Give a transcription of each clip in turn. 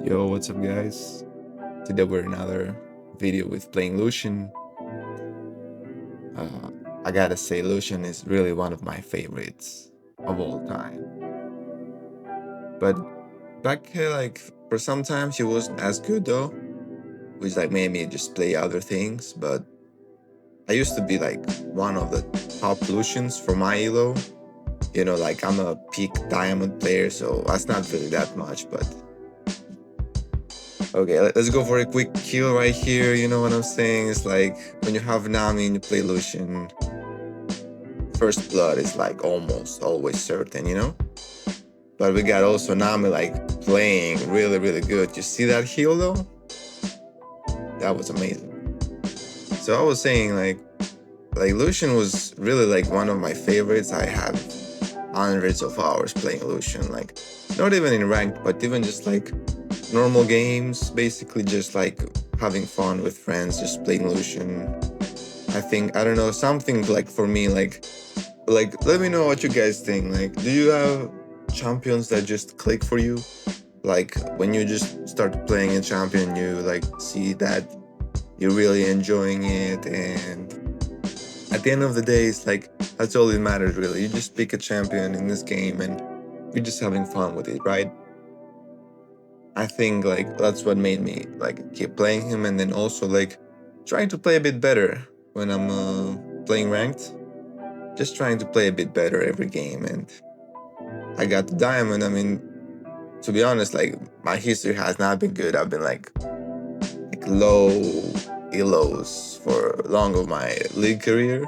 Yo, what's up guys? Today we're in another video with playing Lucian. Uh, I gotta say Lucian is really one of my favorites of all time. But back like for some time he wasn't as good though, which like made me just play other things. But I used to be like one of the top Lucians for my elo. Like I'm a peak diamond player, so that's not really that much, but okay, let's go for a quick kill right here. You know what I'm saying? It's like when you have Nami and you play Lucian, first blood is like almost always certain. But we got also Nami like playing really, really good. You see that heal though? That was amazing. So I was saying like Lucian was really like one of my favorites. I have hundreds of hours playing Lucian, like not even in ranked, but even just like normal games, basically just like having fun with friends, just playing Lucian. I don't know, something like for me, like let me know what you guys think. Like, do you have champions that just click for you? Like when you just start playing a champion, you like see that you're really enjoying it, and at the end of the day, it's like that's all that matters really. You just pick a champion in this game and you're just having fun with it, right? I think like that's what made me like keep playing him, and then also like trying to play a bit better when I'm playing ranked. Just trying to play a bit better every game, and I got the diamond. I mean, to be honest, like my history has not been good. I've been like low elos for long of my league career,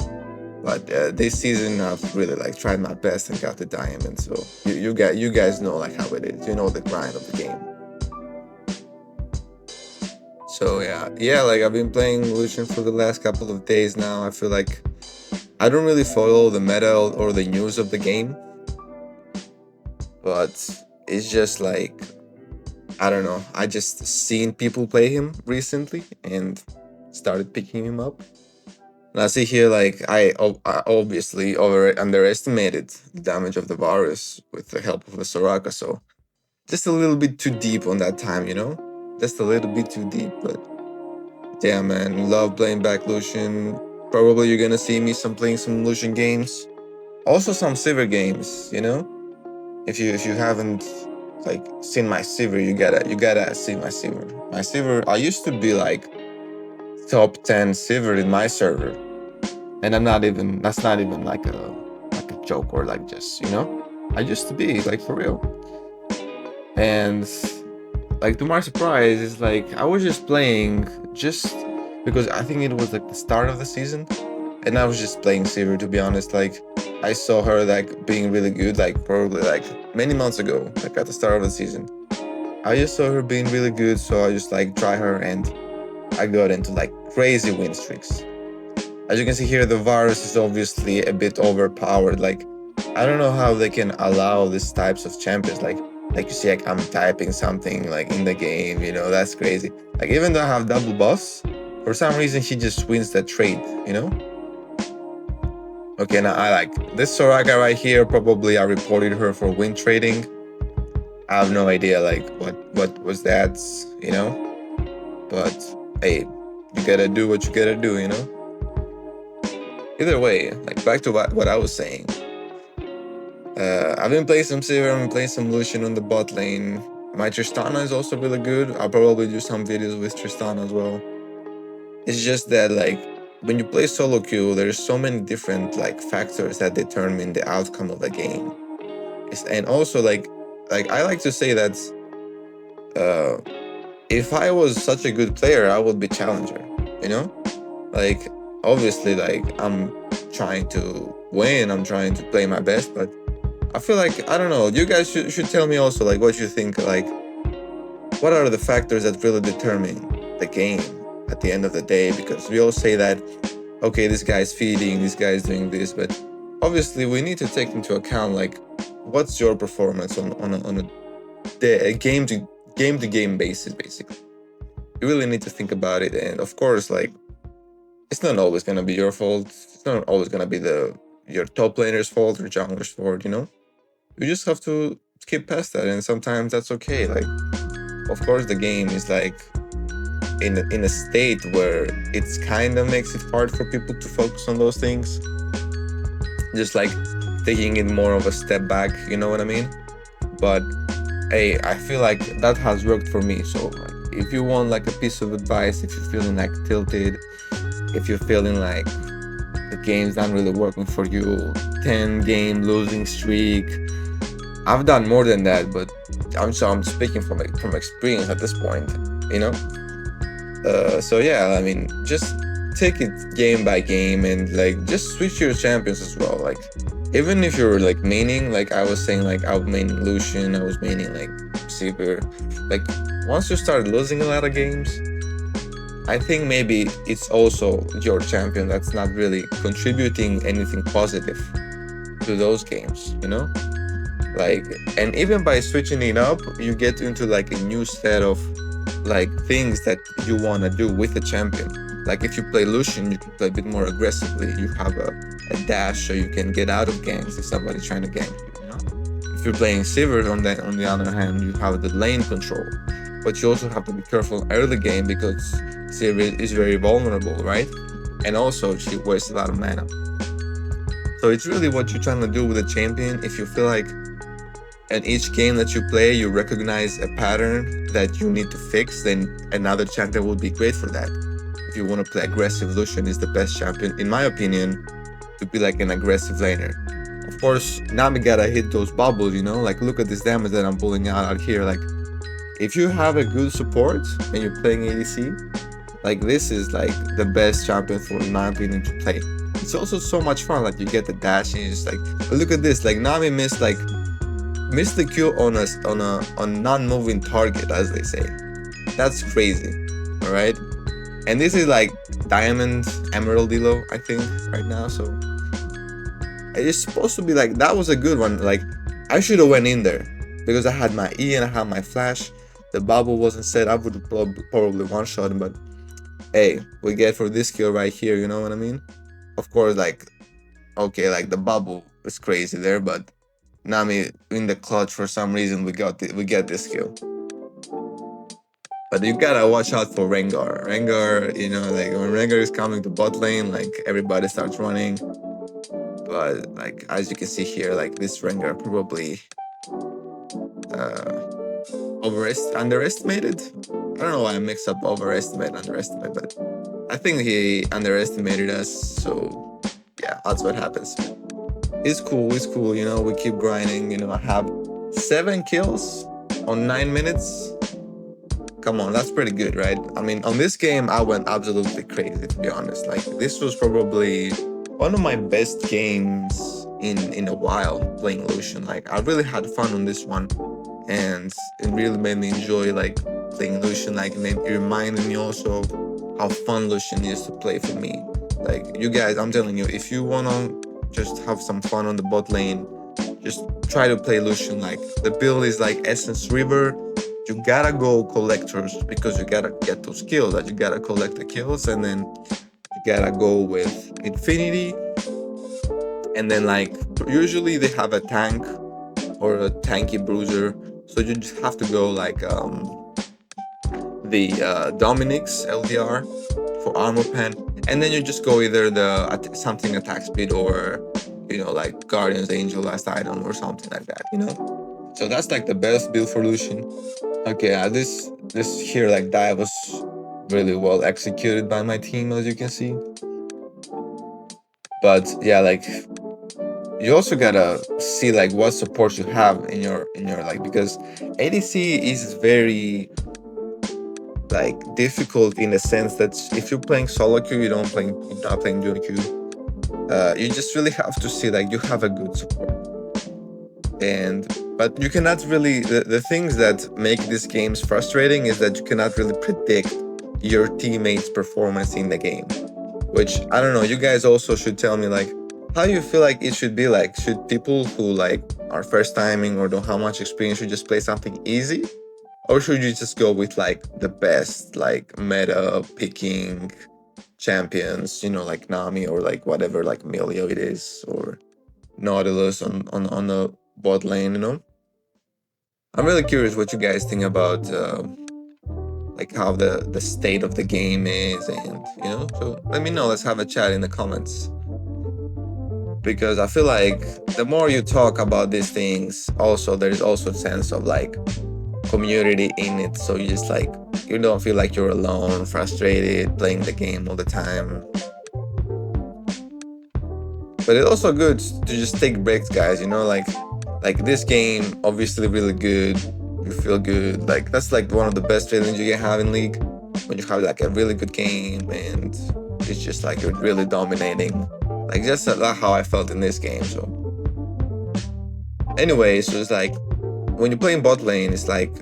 but this season I've really like tried my best and got the diamond. So you guys know like how it is. You know the grind of the game. So yeah, like I've been playing Lucian for the last couple of days now. I feel like I don't really follow the meta or the news of the game, but it's just like I don't know. I just seen people play him recently and started picking him up. And I see here like I obviously underestimated the damage of the virus with the help of the Soraka, so just a little bit too deep on that time. Just a little bit too deep, but yeah, man, love playing back Lucian. Probably you're gonna see me playing some Lucian games, also some Sivir games. If you haven't like seen my Sivir, you gotta see my Sivir. My Sivir, I used to be like top 10 Sivir in my server, and that's not even like a joke or like just. I used to be like for real, and like to my surprise, it's like I was just playing just because I think it was like the start of the season, and I was just playing Sivir, to be honest. Like I saw her like being really good, like probably like many months ago, like at the start of the season. I just saw her being really good, so I just like try her, and I got into like crazy win streaks. As you can see here, the virus is obviously a bit overpowered. Like I don't know how they can allow these types of champions. Like you see, like I'm typing something like in the game. That's crazy. Like even though I have double buffs, for some reason he just wins that trade. Okay, now I like this Soraka right here. Probably I reported her for win trading. I have no idea like what was that. But hey, you gotta do what you gotta do. Either way, like back to what I was saying. I've been playing some Sivir, I've been playing some Lucian on the bot lane. My Tristana is also really good. I'll probably do some videos with Tristana as well. It's just that like when you play solo queue, there's so many different like factors that determine the outcome of the game. And also like I like to say that uh, if I was such a good player, I would be challenger. You know, like obviously like I'm trying to win, I'm trying to play my best, but I feel like I don't know. You guys should tell me also like what you think. Like, what are the factors that really determine the game at the end of the day? Because we all say that, okay, this guy's feeding, this guy's doing this, but obviously we need to take into account like what's your performance on a game to game basis. Basically, you really need to think about it, and of course, like it's not always gonna be your fault. It's not always gonna be your top laner's fault or jungler's fault. You just have to skip past that, and sometimes that's okay. Like of course the game is like in a state where it's kind of makes it hard for people to focus on those things, just like taking it more of a step back, you know what I mean? But hey, I feel like that has worked for me. So like, if you want like a piece of advice, if you're feeling like tilted, if you're feeling like the game's not really working for you, 10 game losing streak, I've done more than that, but I'm speaking from experience at this point, you know. So yeah, I mean, just take it game by game and like just switch your champions as well. Like even if you're like maining, like I was saying, like I was maining Lucian, I was maining like Seeker. Like once you start losing a lot of games, I think maybe it's also your champion that's not really contributing anything positive to those games, you know? Like, and even by switching it up, you get into like a new set of like things that you want to do with the champion. Like if you play Lucian, you can play a bit more aggressively. You have a dash so you can get out of ganks if somebody's trying to gank you, you know? If you're playing Sivir on the other hand, you have the lane control. But you also have to be careful early game because Sivir is very vulnerable, right? And also she wastes a lot of mana. So it's really what you're trying to do with a champion. If you feel like in each game that you play, you recognize a pattern that you need to fix, then another champion would be great for that. If you want to play aggressive, Lucian is the best champion, in my opinion, to be like an aggressive laner. Of course, Nami gotta hit those bubbles, you know? Like, look at this damage that I'm pulling out here. Like, if you have a good support and you're playing ADC, like, this is like the best champion for, in my opinion, to play. It's also so much fun. Like, you get the dashes. Like, look at this. Like, Nami missed the Q on non-moving target, as they say. That's crazy. All right, and this is like Diamond Emerald Elo, I think, right now. So it's supposed to be like that was a good one. Like I should have went in there because I had my E and I had my flash. The bubble wasn't set. I would probably one shot him, but hey, we get for this kill right here. You know what I mean? Of course, like okay, like the bubble is crazy there, but Nami in the clutch for some reason we get this kill. But you gotta watch out for Rengar. Rengar, you know, like when Rengar is coming to bot lane, like everybody starts running. But like as you can see here, like this Rengar probably underestimated. I don't know why I mix up overestimate and underestimate, but I think he underestimated us. So yeah, that's what happens. It's cool, you know, we keep grinding, you know, I have 7 kills on 9 minutes. Come on, that's pretty good, right? I mean, on this game, I went absolutely crazy, to be honest. Like, this was probably one of my best games in a while playing Lucian. Like, I really had fun on this one, and it really made me enjoy, like, playing Lucian. Like, it reminded me also how fun Lucian is to play for me. Like, you guys, I'm telling you, if you wanna just have some fun on the bot lane, just try to play Lucian. Like, the build is like Essence River. You gotta go collectors because you gotta get those kills. That you gotta collect the kills, and then you gotta go with Infinity. And then like usually they have a tank or a tanky bruiser, so you just have to go like the Dominic's LDR for armor pen, and then you just go either the something attack speed or you know like Guardian's Angel last item or something like that. You know, so that's like the best build for Lucian. Okay, this here like dive was really well executed by my team, as you can see. But yeah, like you also gotta see like what support you have in your like because ADC is very like difficult in the sense that if you're playing solo queue, you're not playing duo queue. You just really have to see like you have a good support. And but you cannot really the things that make these games frustrating is that you cannot really predict your teammates' performance in the game. Which I don't know, you guys also should tell me like how you feel like it should be like. Should people who like are first timing or don't have much experience should just play something easy? Or should you just go with like the best like meta picking champions, you know, like Nami or like whatever like Melio it is or Nautilus on the bot lane, you know? I'm really curious what you guys think about like how the state of the game is, and so let me know. Let's have a chat in the comments, because I feel like the more you talk about these things, also there's also a sense of like community in it. So you just like, you don't feel like you're alone, frustrated, playing the game all the time. But it's also good to just take breaks, guys. Like this game, obviously really good. You feel good. Like that's like one of the best feelings you can have in League, when you have like a really good game and it's just like you're really dominating. Like just like how I felt in this game. So anyway, so it's like when you're playing bot lane, it's like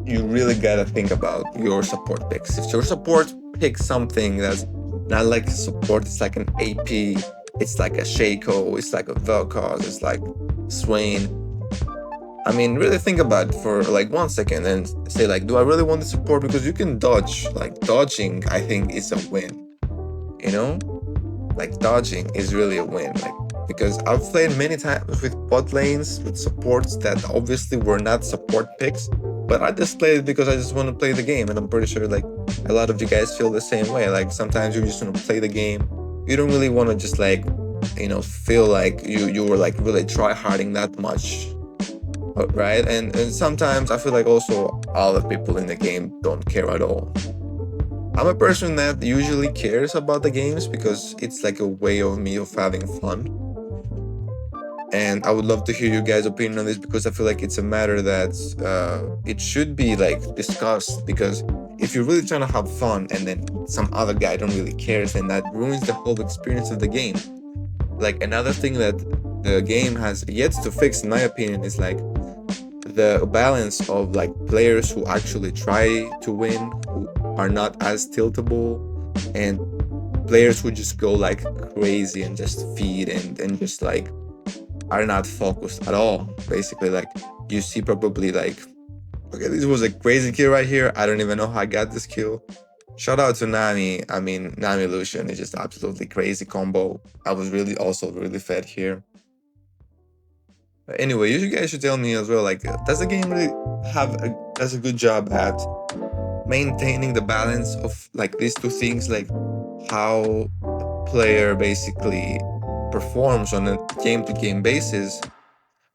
you really gotta think about your support picks. If your support picks something that's not like a support, it's like an AP, it's like a Shaco, it's like a Vel'Koz, it's like Swain. I mean, really think about it for like 1 second and say like, do I really want the support? Because you can dodge. Like dodging, I think is a win. You know, like dodging is really a win. Like, because I've played many times with bot lanes with supports that obviously were not support picks, but I just played it because I just want to play the game, and I'm pretty sure like a lot of you guys feel the same way. Like sometimes you just want to play the game. You don't really want to just like, feel like you were like really try harding that much, right? And sometimes I feel like also other people in the game don't care at all. I'm a person that usually cares about the games because it's like a way of me of having fun. And I would love to hear you guys' opinion on this, because I feel like it's a matter that it should be like discussed. Because if you're really trying to have fun and then some other guy don't really cares, then that ruins the whole experience of the game. Like another thing that the game has yet to fix, in my opinion, is like the balance of like players who actually try to win, who are not as tiltable, and players who just go like crazy and just feed and just like are not focused at all. Basically, like you see probably like, okay, this was a crazy kill right here. I don't even know how I got this kill. Shout out to Nami. I mean, Nami Lucian is just absolutely crazy combo. I was really also really fed here. But anyway, you guys should tell me as well, like, does the game really does a good job at maintaining the balance of like these two things, like how a player basically performs on a game-to-game basis,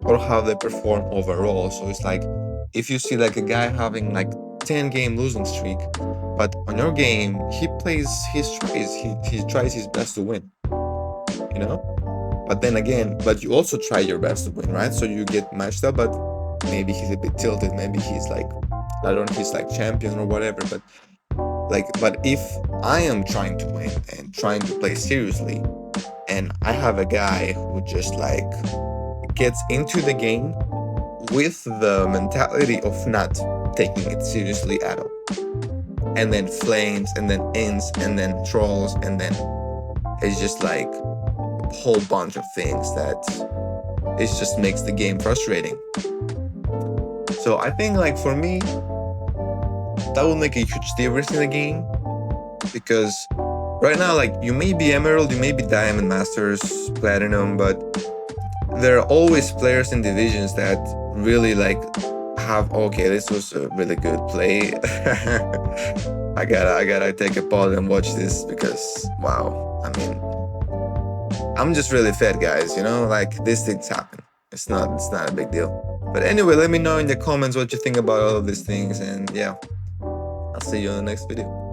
or how they perform overall. So it's like, if you see like a guy having like 10-game losing streak, but on your game he plays he tries his best to win, you know. But then again, but you also try your best to win, right? So you get matched up, but maybe he's a bit tilted, maybe he's like, I don't know, he's like champion or whatever. But if I am trying to win and trying to play seriously, and I have a guy who just like gets into the game with the mentality of not taking it seriously at all, and then flames, and then ends, and then trolls, and then it's just like a whole bunch of things that it just makes the game frustrating. So I think like for me, that will make a huge difference in the game, because right now, like, you may be Emerald, you may be Diamond, Masters, Platinum, but there are always players in divisions that really like have, okay, this was a really good play. I gotta take a pause and watch this, because wow, I mean, I'm just really fed, guys, like these things happen. It's not a big deal. But anyway, let me know in the comments what you think about all of these things, and yeah, I'll see you in the next video.